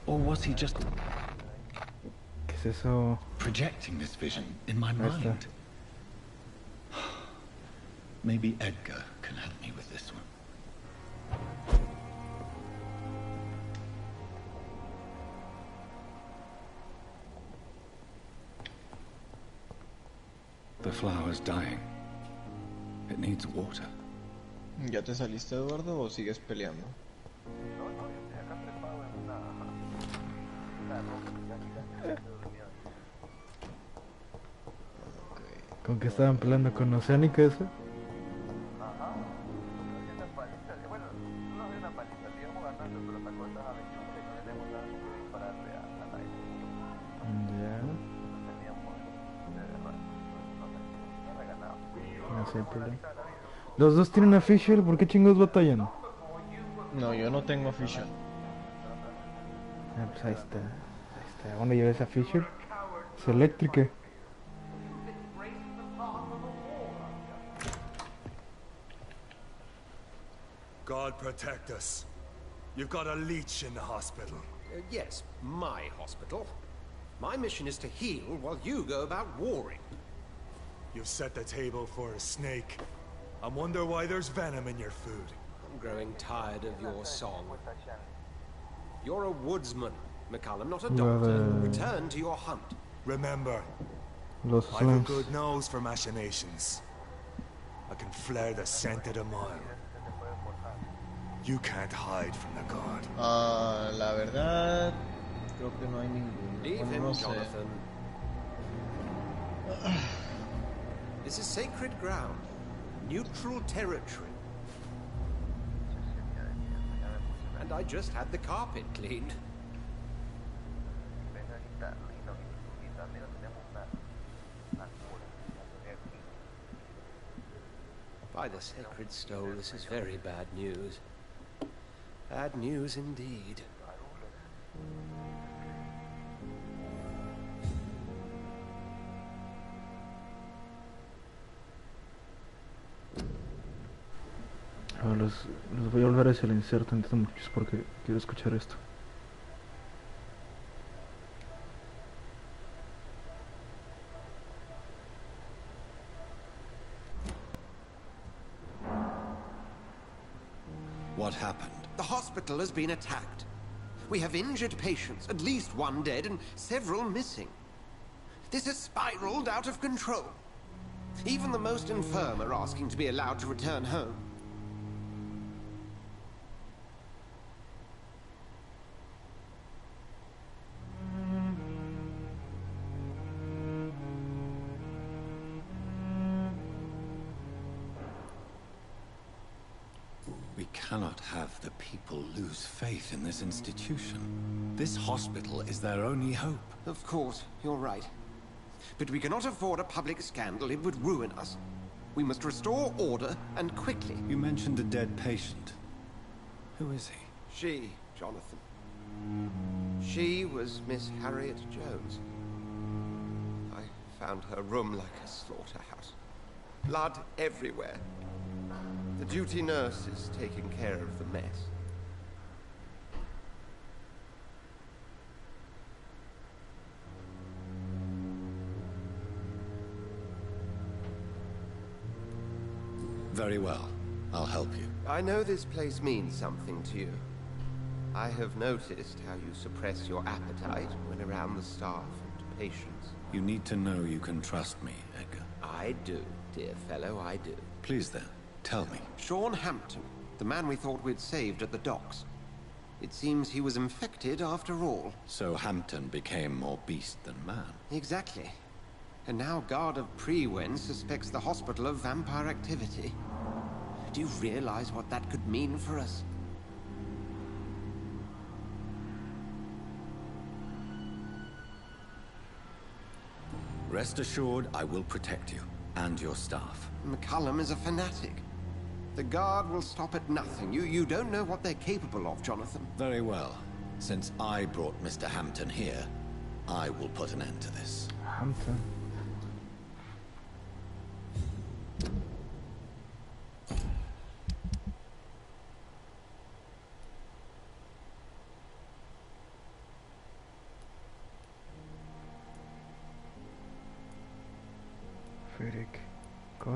Or was he just ¿Qué es eso? projecting this vision in my Ahí está. mind? Maybe Edgar can help me with this one. The flower's dying. It needs water. ¿Ya te saliste, Eduardo, o sigues peleando? ¿Con qué estaban peleando? ¿Con Oceánica esa? Ya. No sé, problema. Los dos tienen a Fisher, ¿por qué chingos batallan? No, yo no tengo Fisher. Ah, pues ahí está. Ahí está. ¿Dónde lleves a Fisher? Es eléctrica. God protect us. You've got a leech in the hospital. Yes, my hospital. My mission is to heal while you go about warring. You've set the table for a snake. I wonder why there's venom in your food. I'm growing tired of your song. You're a woodsman, McCallum, not a doctor. Return to your hunt. Remember, Los I've a slams. good nose for machinations. I can flare the scent at a mile. You can't hide from the god. La verdad, creo que no hay ninguno. Leave Bueno, him, no sé. Jonathan. This is sacred ground. Neutral territory. And I just had the carpet cleaned. By the sacred stone, this is very bad news. Bad news indeed. Ah, los voy a volver a silenciar tantito muchachos porque quiero escuchar esto. What happened? The hospital has been attacked. We have injured patients, at least one dead and several missing. This has spiraled out of control. Even the most infirm are asking to be allowed to return home. We cannot have the people lose faith in this institution. This hospital is their only hope. Of course, you're right. But we cannot afford a public scandal. It would ruin us. We must restore order, and quickly. You mentioned a dead patient. Who is he? She, Jonathan. She was Miss Harriet Jones. I found her room like a slaughterhouse. Blood everywhere. The duty nurse is taking care of the mess. Very well. I'll help you. I know this place means something to you. I have noticed how you suppress your appetite when around the staff and patients. You need to know you can trust me, Edgar. I do, dear fellow, I do. Please then, tell me. Sean Hampton, the man we thought we'd saved at the docks. It seems he was infected after all. So Hampton became more beast than man. Exactly. And now Guard of Prewen suspects the hospital of vampire activity. Do you realize what that could mean for us? Rest assured, I will protect you and your staff. McCallum is a fanatic. The Guard will stop at nothing. You don't know what they're capable of, Jonathan. Very well. Since I brought Mr. Hampton here, I will put an end to this. Hampton.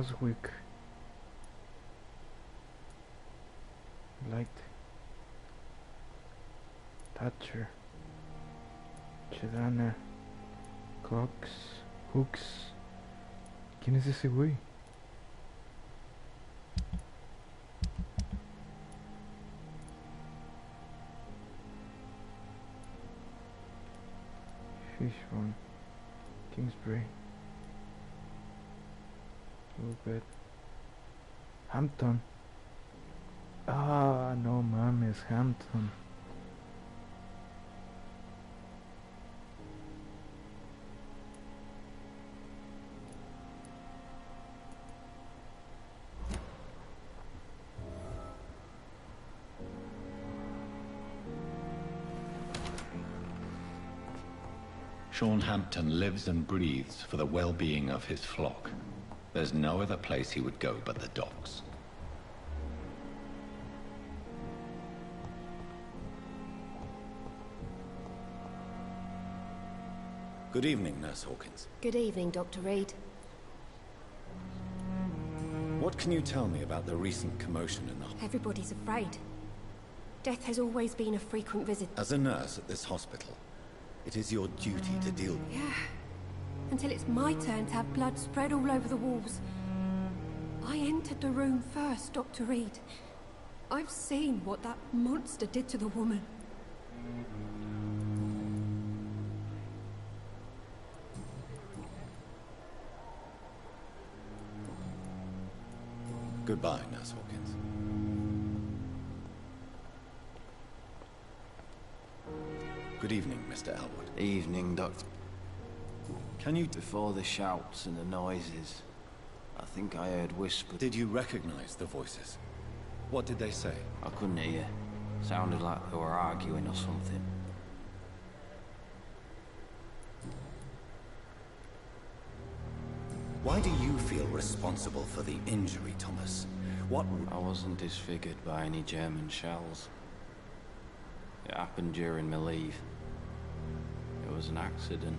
Oswick. Light. Thatcher. Chedana. Cox. Hooks. ¿Quién es ese güey? Fishbone. Kingsbury. Rupert. Hampton. Ah, no mames, Hampton. Sean Hampton lives and breathes for the well-being of his flock. There's no other place he would go but the docks. Good evening, Nurse Hawkins. Good evening, Dr. Reed. What can you tell me about the recent commotion in the... Everybody's afraid. Death has always been a frequent visit. As a nurse at this hospital, it is your duty to deal with... Yeah. Until it's my turn to have blood spread all over the walls. I entered the room first, Dr. Reed. I've seen what that monster did to the woman. Goodbye, Nurse Hawkins. Good evening, Mr. Elwood. Evening, Doctor. Can you... Before the shouts and the noises, I think I heard whispers. Did you recognize the voices? What did they say? I couldn't hear. Sounded like they were arguing or something. Why do you feel responsible for the injury, Thomas? What... I wasn't disfigured by any German shells. It happened during my leave. It was an accident.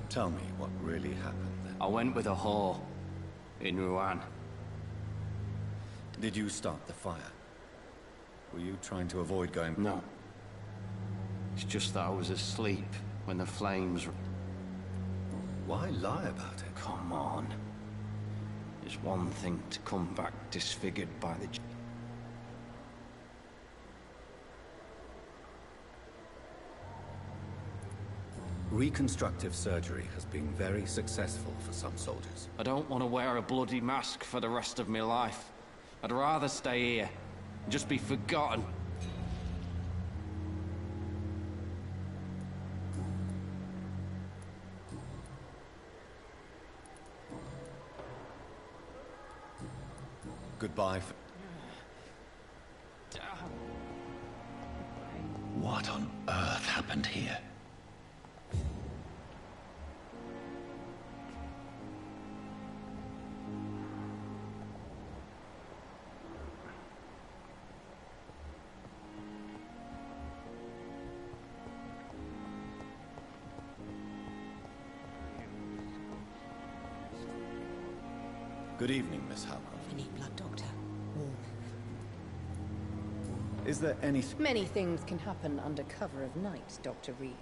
Tell me what really happened then. I went with a whore in Rouen. Did you start the fire? Were you trying to avoid going... No. It's just that I was asleep when the flames... Why lie about it? Come on. It's one thing to come back disfigured by the... Reconstructive surgery has been very successful for some soldiers. I don't want to wear a bloody mask for the rest of my life. I'd rather stay here and just be forgotten. Goodbye. What on earth happened here? Good evening, Miss Howcroft. We need blood, Doctor. Is there anything... Many things can happen under cover of night, Dr. Reed.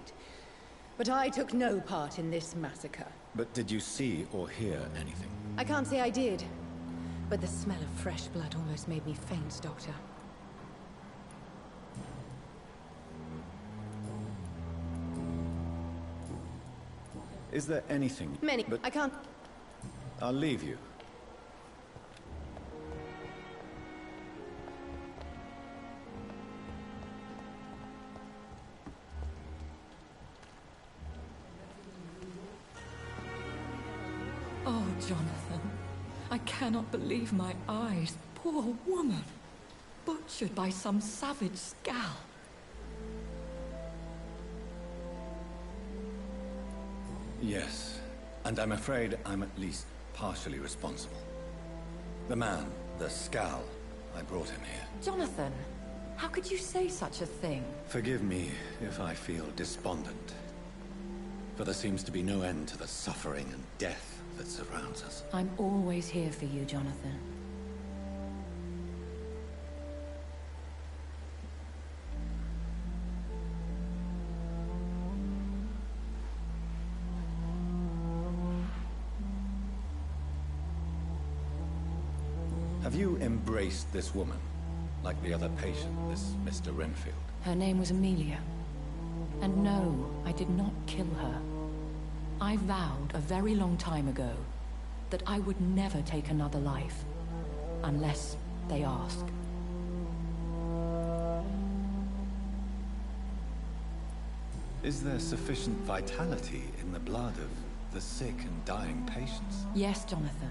But I took no part in this massacre. But did you see or hear anything? I can't say I did. But the smell of fresh blood almost made me faint, Doctor. Is there anything... Many... But I can't... I'll leave you. Oh, Jonathan, I cannot believe my eyes. Poor woman, butchered by some savage scowl. Yes, and I'm afraid I'm at least partially responsible. The man, the scowl, I brought him here. Jonathan, how could you say such a thing? Forgive me if I feel despondent, for there seems to be no end to the suffering and death that surrounds us. I'm always here for you, Jonathan. Have you embraced this woman? Like the other patient, this Mr. Renfield? Her name was Amelia. And no, I did not kill her. I vowed a very long time ago that I would never take another life, unless they ask. Is there sufficient vitality in the blood of the sick and dying patients? Yes, Jonathan.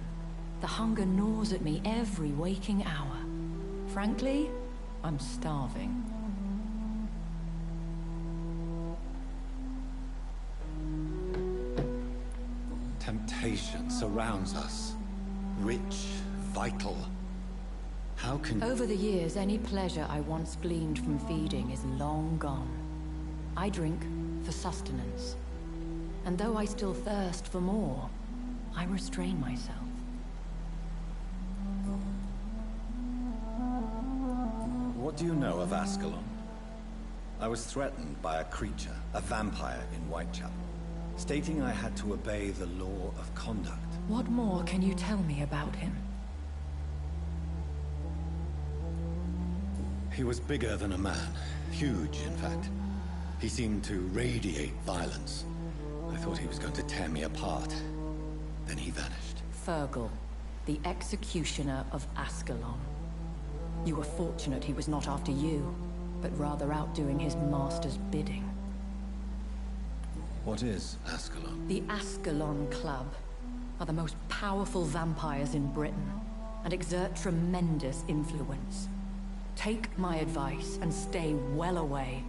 The hunger gnaws at me every waking hour. Frankly, I'm starving. Temptation surrounds us. Rich, vital. How can... Over the years, any pleasure I once gleaned from feeding is long gone. I drink for sustenance. And though I still thirst for more, I restrain myself. What do you know of Ascalon? I was threatened by a creature, a vampire in Whitechapel, stating I had to obey the law of conduct. What more can you tell me about him? He was bigger than a man. Huge, in fact. He seemed to radiate violence. I thought he was going to tear me apart. Then he vanished. Fergal, the executioner of Ascalon. You were fortunate he was not after you, but rather out doing his master's bidding. What is Ascalon? The Ascalon Club are the most powerful vampires in Britain, and exert tremendous influence. Take my advice and stay well away.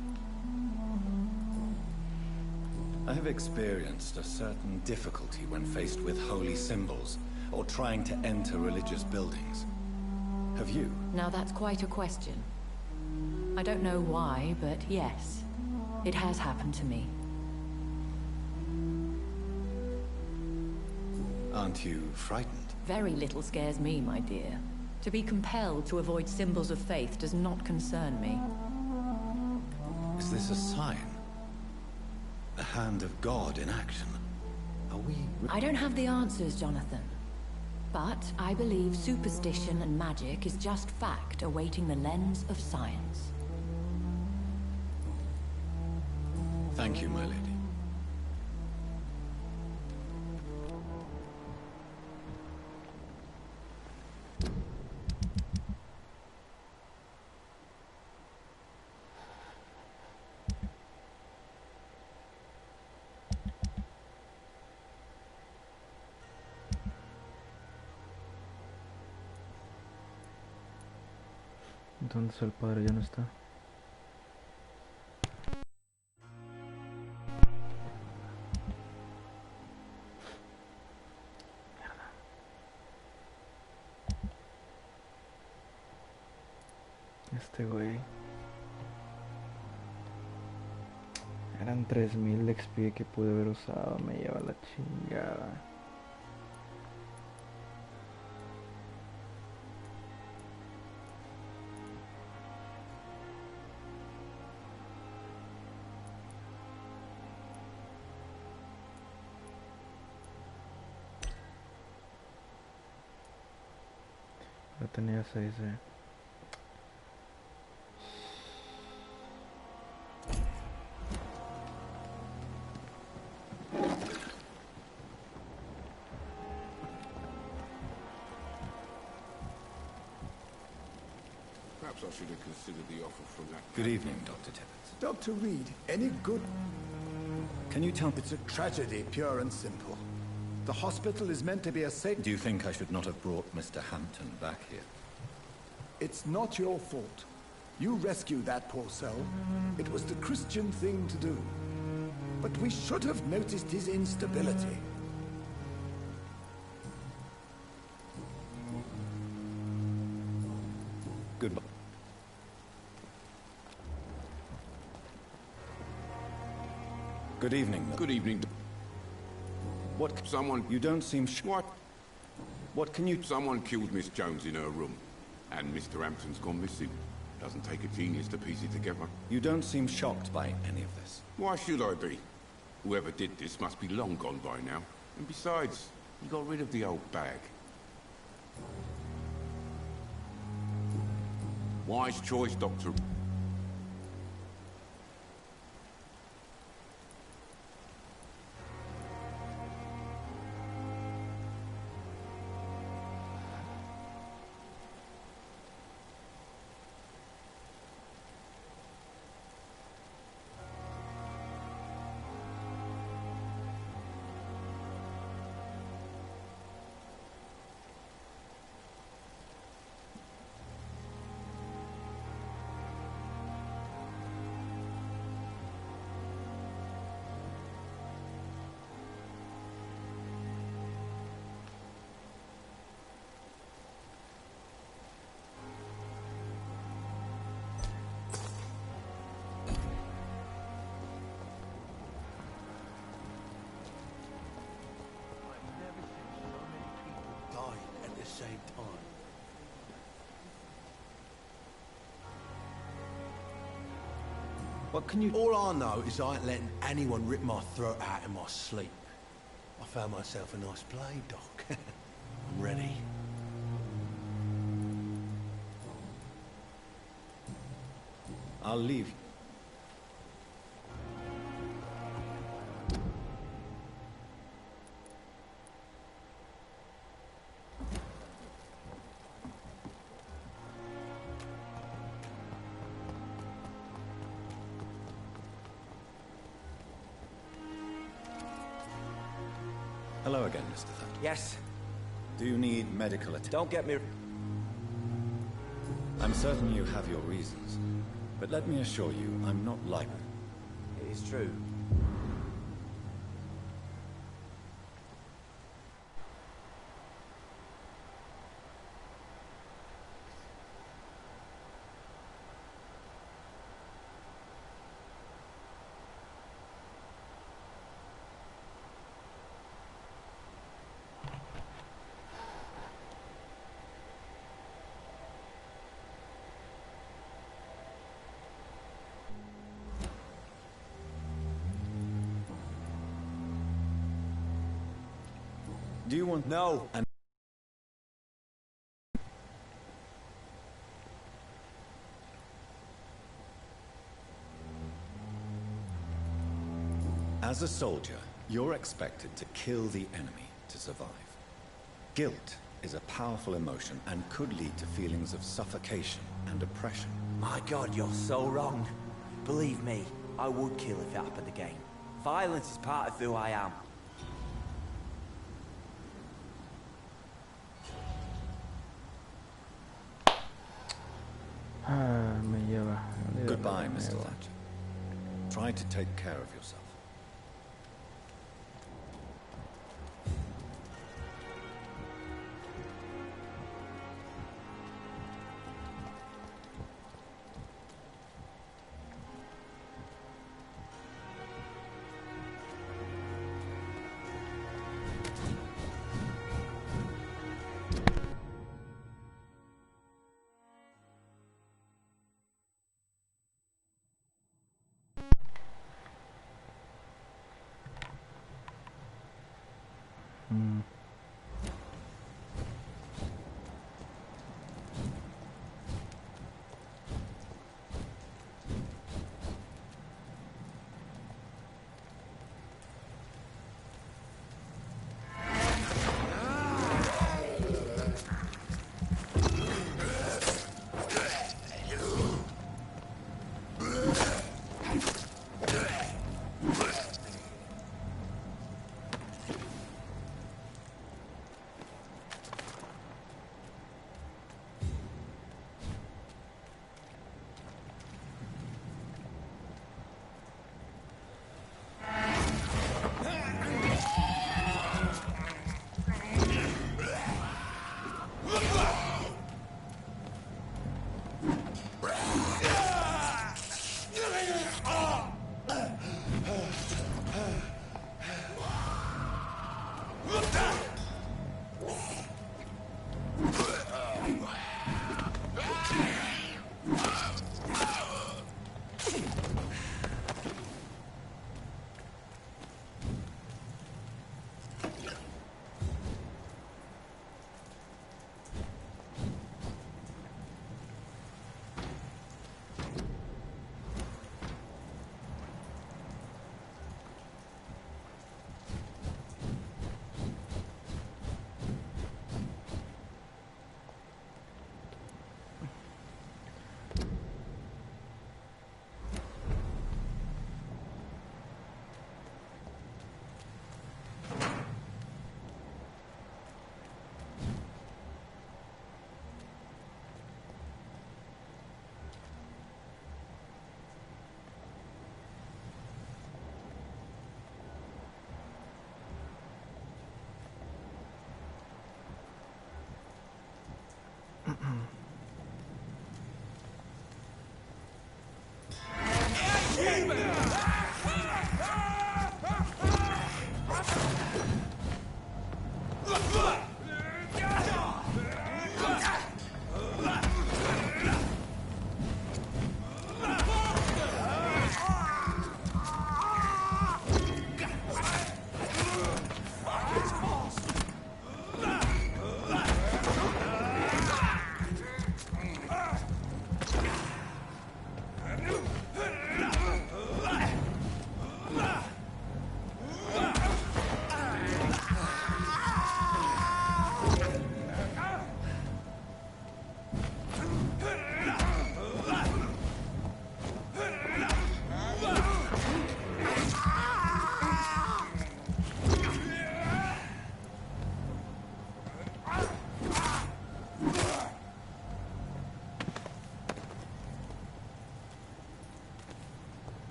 I have experienced a certain difficulty when faced with holy symbols, or trying to enter religious buildings. Have you? Now that's quite a question. I don't know why, but yes, it has happened to me. Aren't you frightened? Very little scares me, my dear. To be compelled to avoid symbols of faith does not concern me. Is this a sign? The hand of God in action? Are we... I don't have the answers, Jonathan. But I believe superstition and magic is just fact awaiting the lens of science. Thank you, my lady. Entonces el padre ya no está. Este güey. Eran 3000 de XP que pude haber usado. Me lleva la chingada. Ya tenía 6 Perhaps I should have considered the offer from that... Good evening, Dr. Tibbets. Dr. Reed, any good... Can you tell me... It's a tragedy, pure and simple. The hospital is meant to be a safe... Do you think I should not have brought Mr. Hampton back here? It's not your fault. You rescued that poor soul. It was the Christian thing to do. But we should have noticed his instability. Goodbye. Good evening. Good evening. What? Someone... You don't seem What? What can you... Someone killed Miss Jones in her room. And Mr. Hampton's gone missing. Doesn't take a genius to piece it together. You don't seem shocked by any of this. Why should I be? Whoever did this must be long gone by now. And besides, he got rid of the old bag. Wise choice, Doctor. Same time. What can you... All I know is I ain't letting anyone rip my throat out in my sleep. I found myself a nice blade, Doc. I'm ready. I'll leave you. Hello again, Mr. Thud. Yes. Do you need medical attention? Don't get me... I'm certain you have your reasons, but let me assure you, I'm not like... It is true. Do you want... No. And as a soldier, you're expected to kill the enemy to survive. Guilt is a powerful emotion and could lead to feelings of suffocation and oppression. My God, you're so wrong. Believe me, I would kill if it happened again. Violence is part of who I am. Me lleva. Goodbye, Mr. Thatcher. Try to take care of yourself.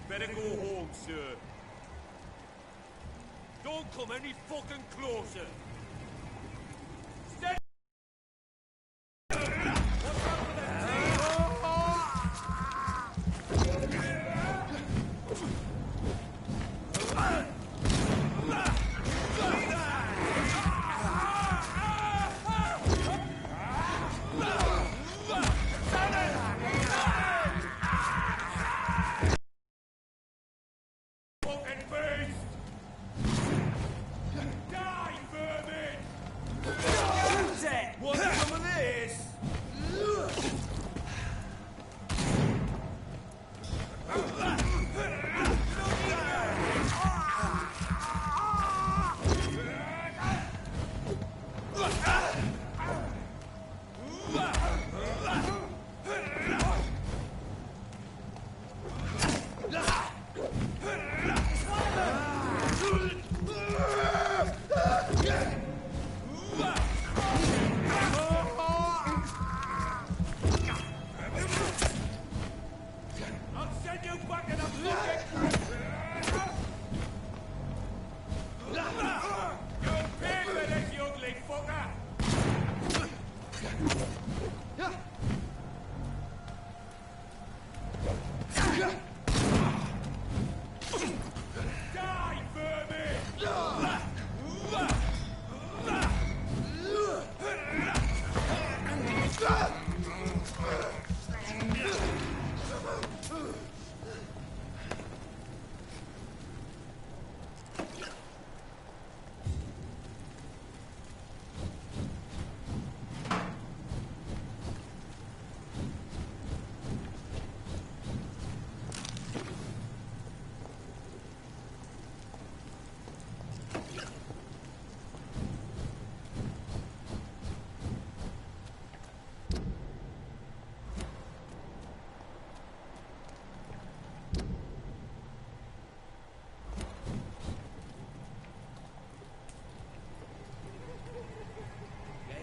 Better go home, sir. Don't come any fucking closer. Stay.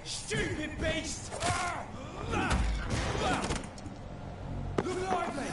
Stupid beast! Look lively!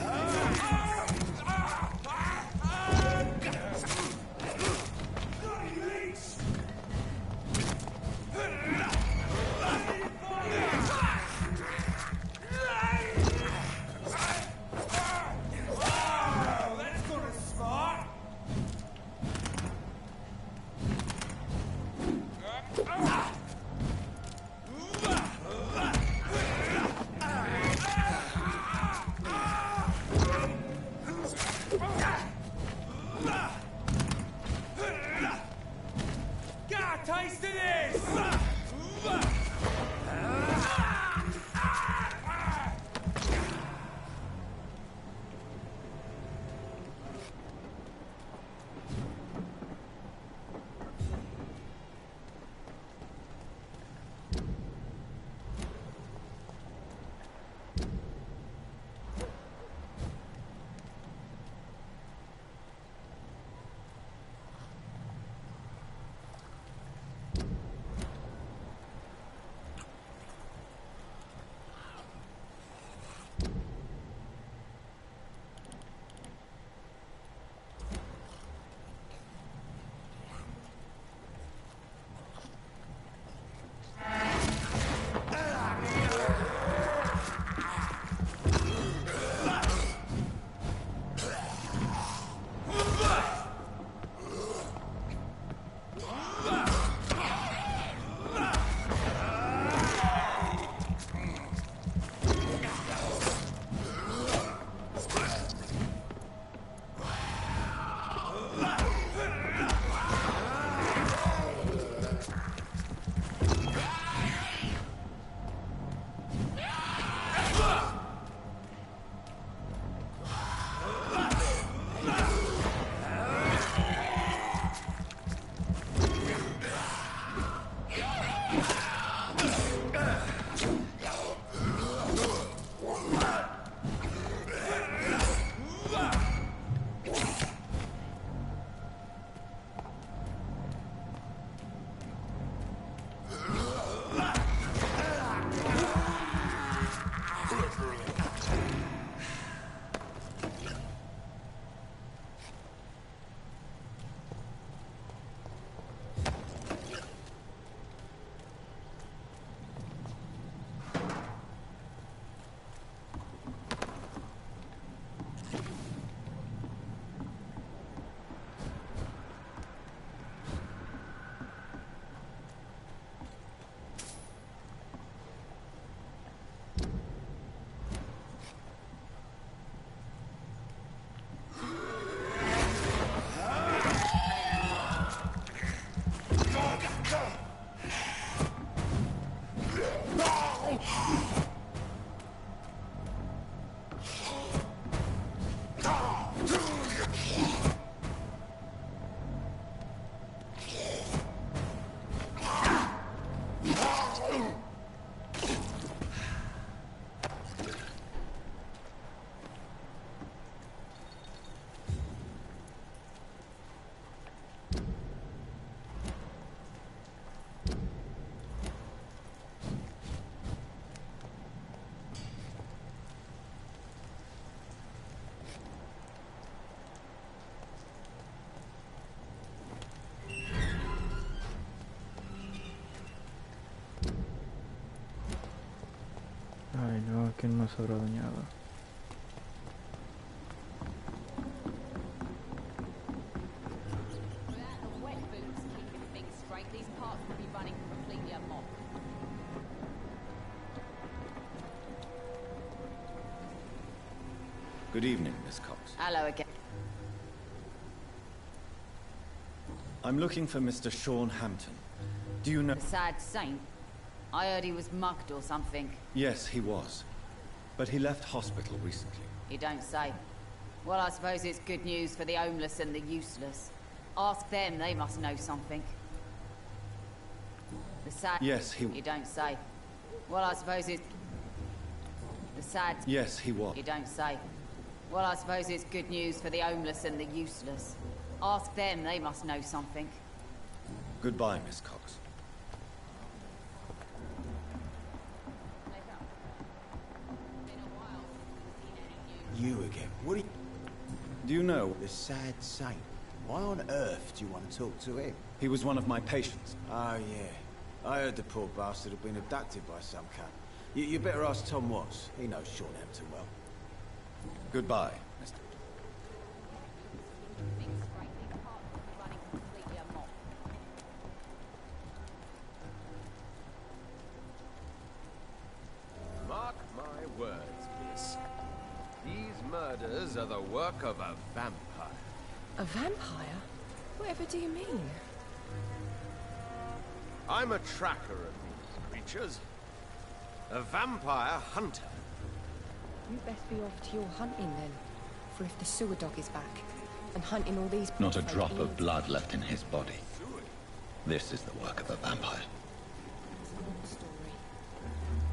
Ay no, que no se habrá dañado. Good evening, Miss Cox. Hello again. I'm looking for Mr. Sean Hampton. Do you know... The sad saint? I heard he was mugged or something. Yes, he was. But he left hospital recently. You don't say. Well, I suppose it's good news for the homeless and the useless. Ask them, they must know something. The sad... Yes, he... You don't say. Well, I suppose it's... The sad... Yes, he was. You don't say. Well, I suppose it's good news for the homeless and the useless. Ask them, they must know something. Goodbye, Miss Cox. You again? What do you know? The sad saint. Why on earth do you want to talk to him? He was one of my patients. Oh, yeah. I heard the poor bastard had been abducted by some cunt. You better ask Tom Watts. He knows Sean Hampton well. Goodbye, Mr. Mark my words, miss. These murders are the work of a vampire. A vampire? Whatever do you mean? I'm a tracker of these creatures. A vampire hunter. You'd best be off to your hunting then. For if the sewer dog is back, and hunting all these... Not a drop of blood left in his body. This is the work of a vampire. It's an old story.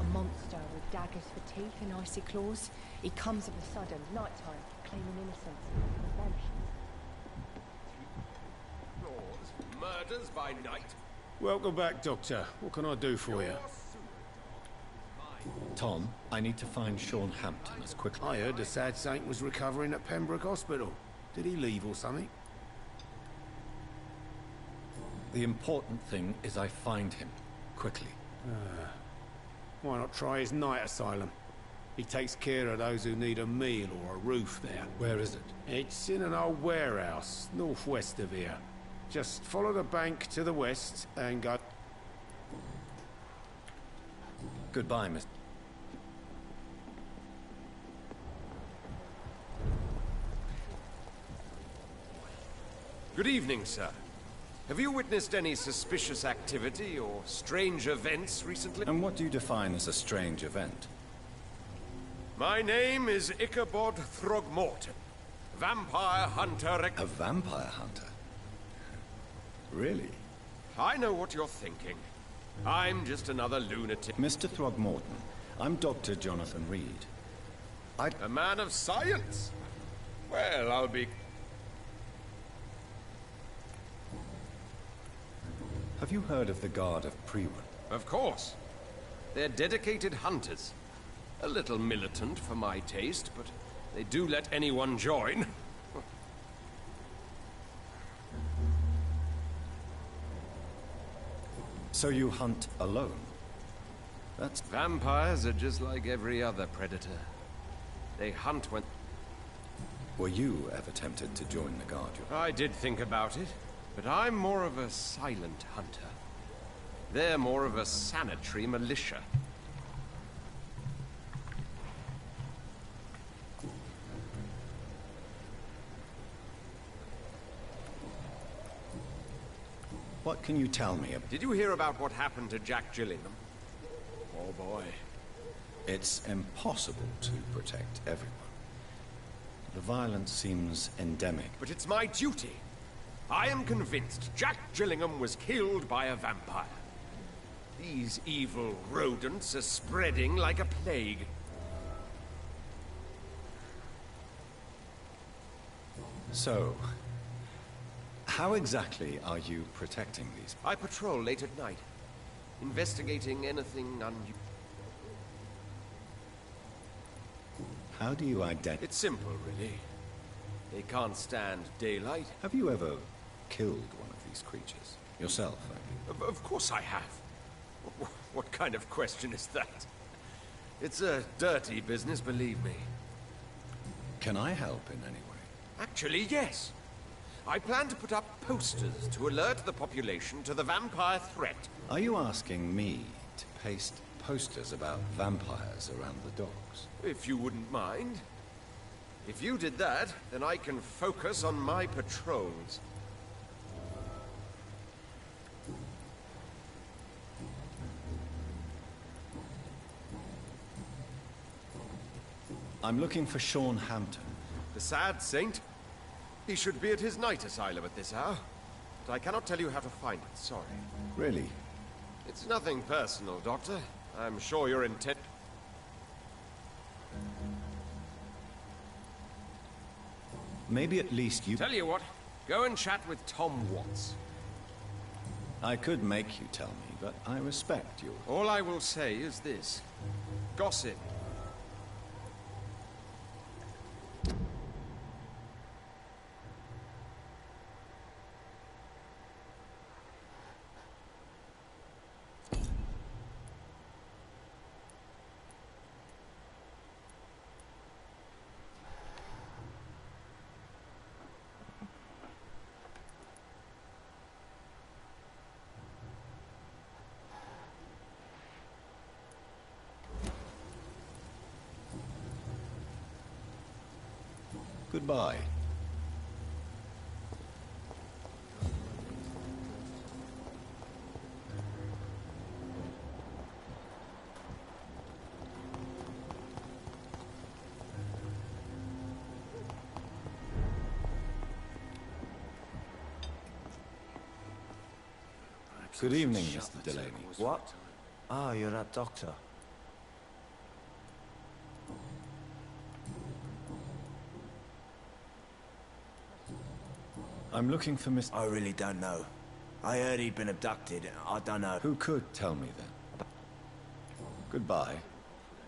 A monster with daggers for teeth and icy claws. He comes of a sudden, nighttime, claiming innocence, and vanishes. Murders by night. Welcome back, Doctor. What can I do for you? Tom, I need to find Sean Hampton as quickly. I heard the sad saint was recovering at Pembroke Hospital. Did he leave or something? The important thing is I find him, quickly. Why not try his night asylum? He takes care of those who need a meal or a roof there. Where is it? It's in an old warehouse, northwest of here. Just follow the bank to the west and go... Goodbye, Mr. Good evening, sir. Have you witnessed any suspicious activity or strange events recently? And what do you define as a strange event? My name is Ichabod Throgmorton, vampire hunter... A vampire hunter? Really? I know what you're thinking. I'm just another lunatic. Mr. Throgmorton, I'm Dr. Jonathan Reed. A man of science? Well, I'll be... Have you heard of the Guard of Priwen? Of course. They're dedicated hunters. A little militant for my taste, but they do let anyone join. So you hunt alone? That's... Vampires are just like every other predator. They hunt when... Were you ever tempted to join the Guard? I did think about it, but I'm more of a silent hunter. They're more of a sanitary militia. What can you tell me about... Did you hear about what happened to Jack Gillingham? Oh boy. It's impossible to protect everyone. The violence seems endemic. But it's my duty. I am convinced Jack Gillingham was killed by a vampire. These evil rodents are spreading like a plague. So, how exactly are you protecting these? I patrol late at night, investigating anything unusual. How do you identify? It's simple, really. They can't stand daylight. Have you ever killed one of these creatures? Yourself, Of course I have. What kind of question is that? It's a dirty business, believe me. Can I help in any way? Actually, yes. I plan to put up posters to alert the population to the vampire threat. Are you asking me to paste posters about vampires around the docks? If you wouldn't mind. If you did that, then I can focus on my patrols. I'm looking for Sean Hampton. The sad saint? He should be at his night asylum at this hour. But I cannot tell you how to find it, sorry. Really? It's nothing personal, Doctor. I'm sure you're intent... Maybe at least you... Tell you what, go and chat with Tom Watts. I could make you tell me, but I respect you. All I will say is this. Gossip. Goodbye. Good evening, Mr. Delaney. What? Ah, you're that doctor. I'm looking for Mr. I really don't know. I heard he'd been abducted. I don't know. Who could tell me then? Goodbye.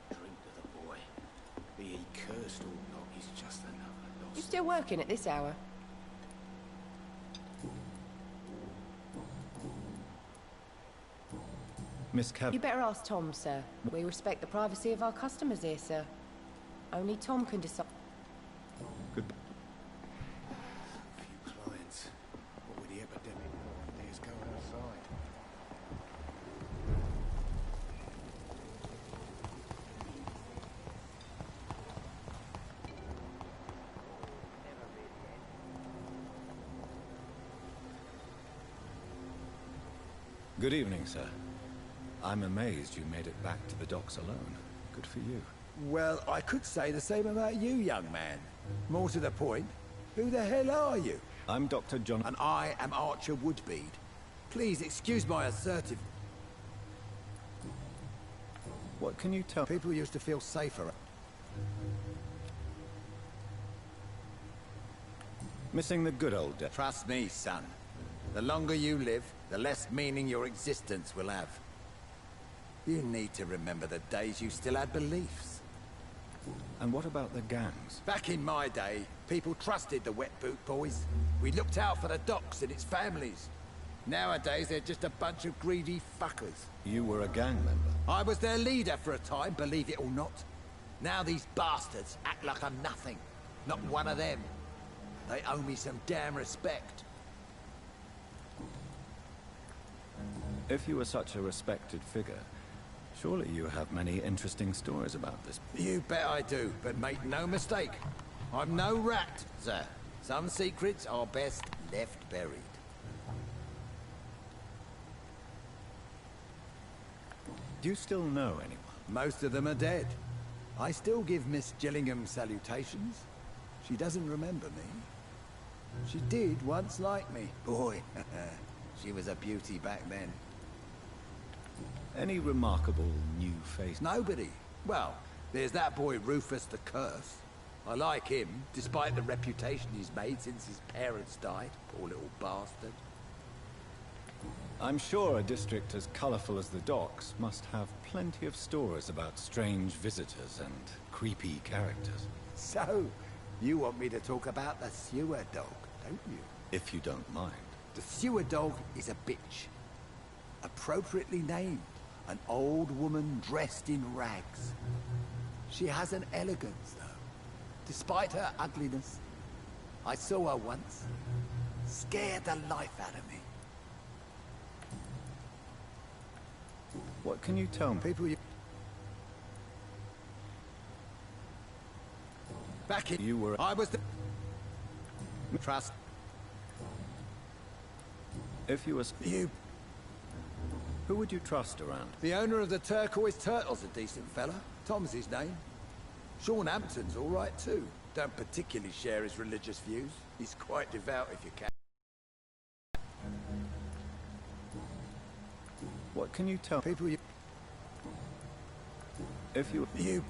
Drink to the boy. Be he cursed or not, he's just another lost. You still working at this hour? Miss Cab... You better ask Tom, sir. We respect the privacy of our customers here, sir. Only Tom can decide. Goodbye. Few clients. What with the epidemic, they just go outside. Good evening, sir. I'm amazed you made it back to the docks alone. Good for you. Well, I could say the same about you, young man. More to the point, who the hell are you? I'm Dr. John... And I am Archer Woodbead. Please excuse my assertive... What can you tell... People used to feel safer. Missing the good old days. Trust me, son. The longer you live, the less meaning your existence will have. You need to remember the days you still had beliefs. And what about the gangs? Back in my day, people trusted the wet boot boys. We looked out for the docks and its families. Nowadays, they're just a bunch of greedy fuckers. You were a gang member? I was their leader for a time, believe it or not. Now these bastards act like I'm nothing. Not one of them. They owe me some damn respect. If you were such a respected figure, surely you have many interesting stories about this. You bet I do, but make no mistake. I'm no rat, sir. Some secrets are best left buried. Do you still know anyone? Most of them are dead. I still give Miss Gillingham salutations. She doesn't remember me. She did once like me. Boy, she was a beauty back then. Any remarkable new face? Nobody. Well, there's that boy Rufus the Curse. I like him, despite the reputation he's made since his parents died. Poor little bastard. I'm sure a district as colorful as the docks must have plenty of stories about strange visitors and creepy characters. So, you want me to talk about the sewer dog, don't you? If you don't mind. The sewer dog is a bitch. Appropriately named. An old woman dressed in rags. She has an elegance, though, despite her ugliness. I saw her once. Scared the life out of me. What can you tell me? People you... Back in... You were... I was the... Trust. If you were... You... Who would you trust around? The owner of the Turquoise Turtle's a decent fella. Tom's his name. Sean Hampton's all right, too. Don't particularly share his religious views. He's quite devout, if you can. What can you tell people you... If you... You...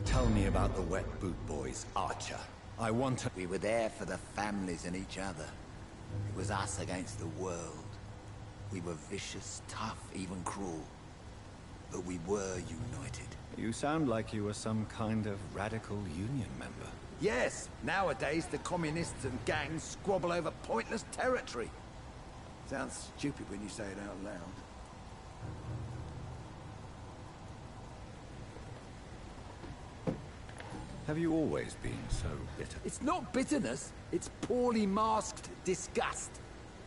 Tell me about the Wet Boot Boys, Archer. I want to... We were there for the families and each other. It was us against the world. We were vicious, tough, even cruel. But we were united. You sound like you were some kind of radical union member. Yes, nowadays the communists and gangs squabble over pointless territory. Sounds stupid when you say it out loud. Have you always been so bitter? It's not bitterness, it's poorly masked disgust.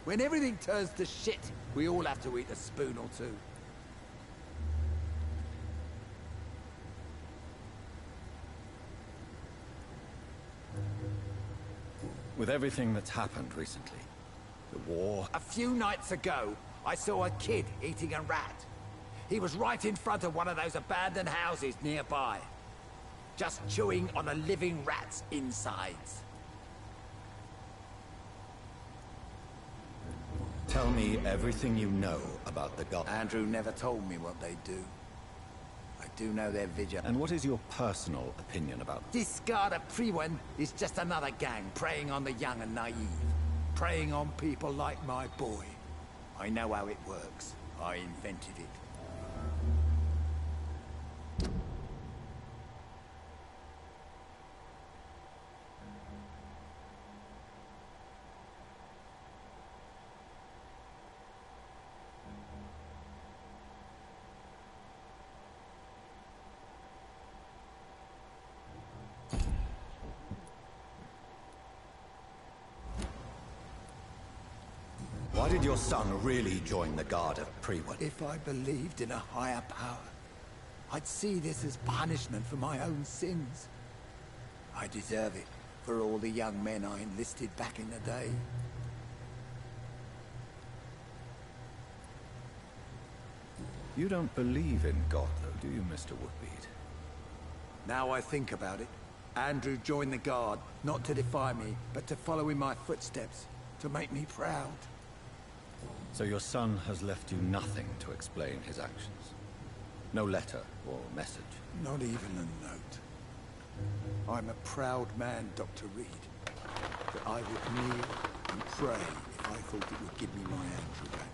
When everything turns to shit, we all have to eat a spoon or two. With everything that's happened recently, the war... A few nights ago, I saw a kid eating a rat. He was right in front of one of those abandoned houses nearby. Just chewing on a living rat's insides. Tell me everything you know about the God. Andrew never told me what they do. I do know they're vigilant. And what is your personal opinion about them? This Garda Priwen is just another gang preying on the young and naive. Preying on people like my boy. I know how it works. I invented it. Why did your son really join the Guard of Priwen? If I believed in a higher power, I'd see this as punishment for my own sins. I deserve it for all the young men I enlisted back in the day. You don't believe in God, though, do you, Mr. Woodbeard? Now I think about it, Andrew joined the Guard, not to defy me, but to follow in my footsteps, to make me proud. So your son has left you nothing to explain his actions? No letter or message? Not even a note. I'm a proud man, Dr. Reed. But I would kneel and pray if I thought it would give me my Andrew back.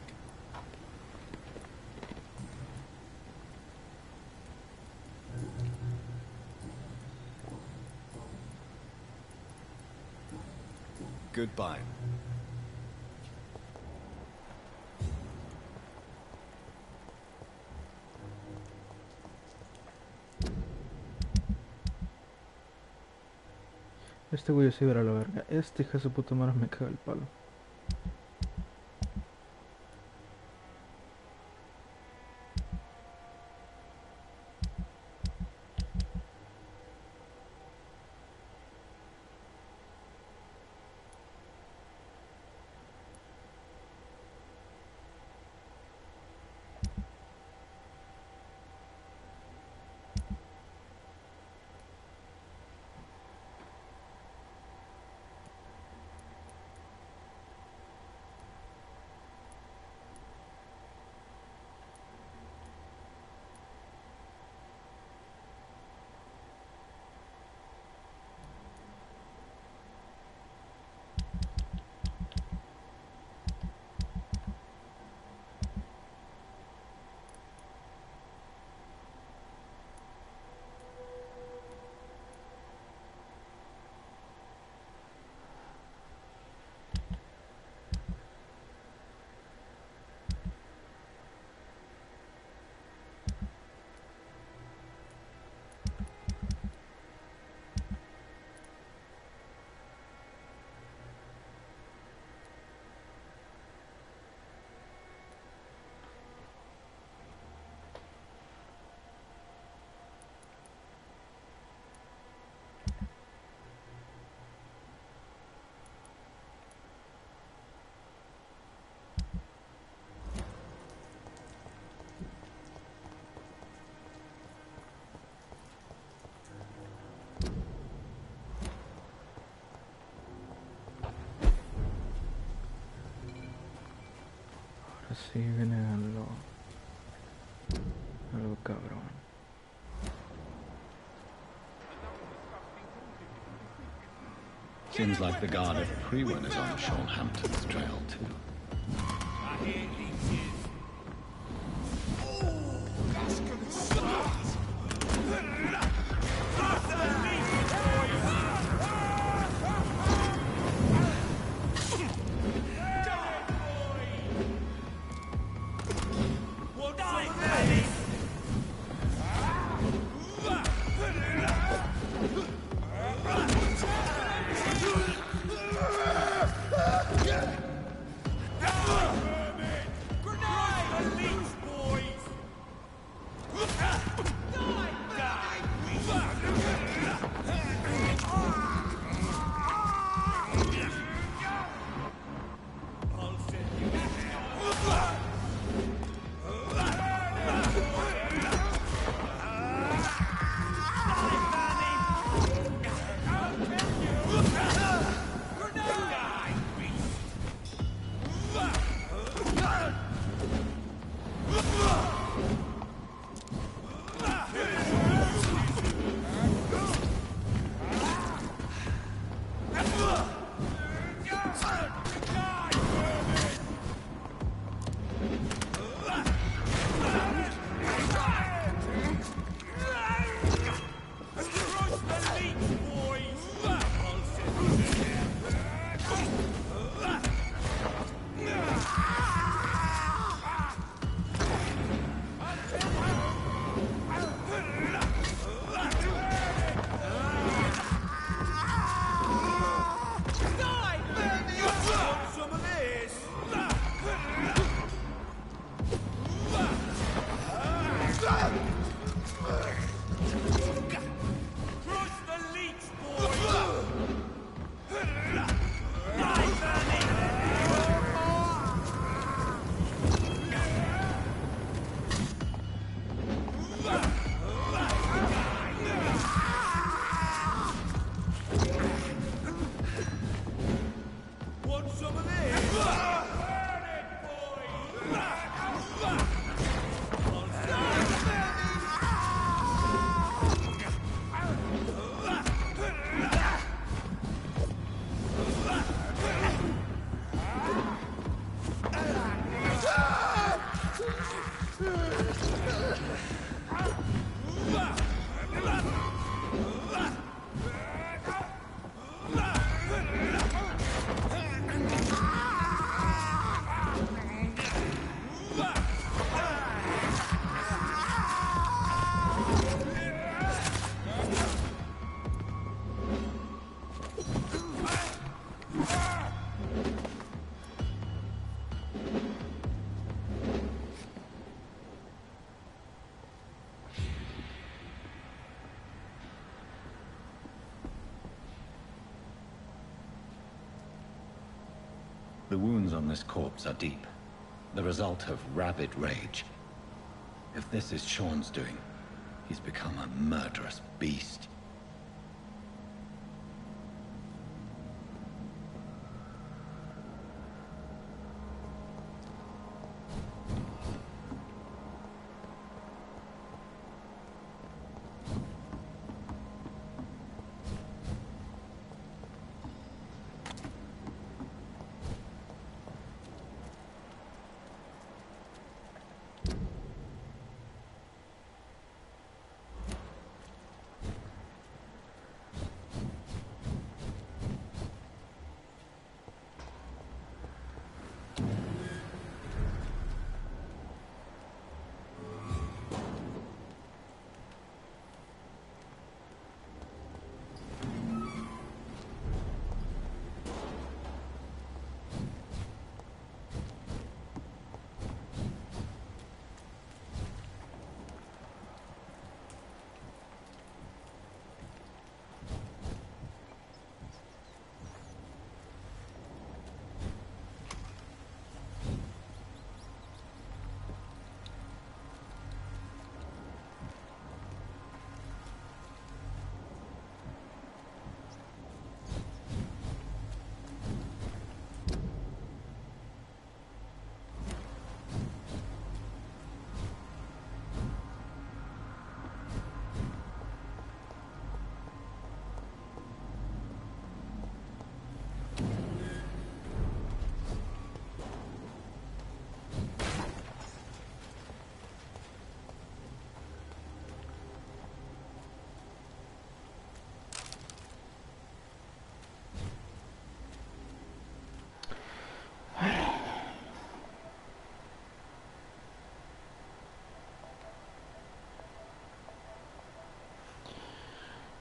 Goodbye. Este güey se iba a la verga. Este hija de su puta madre me caga el palo. Así viene algo cabrón. Seems like the guard of Prewen is on Sean Hampton's trail too. I hear leeches. Oh, that's gonna suck. After the leeches, boys! What die, Melly? The wounds on this corpse are deep, the result of rabid rage. If this is Sean's doing, he's become a murderous beast.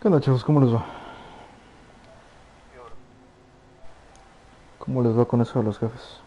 ¿Qué onda, chavos? ¿Cómo les va? ¿Cómo les va con eso de los jefes?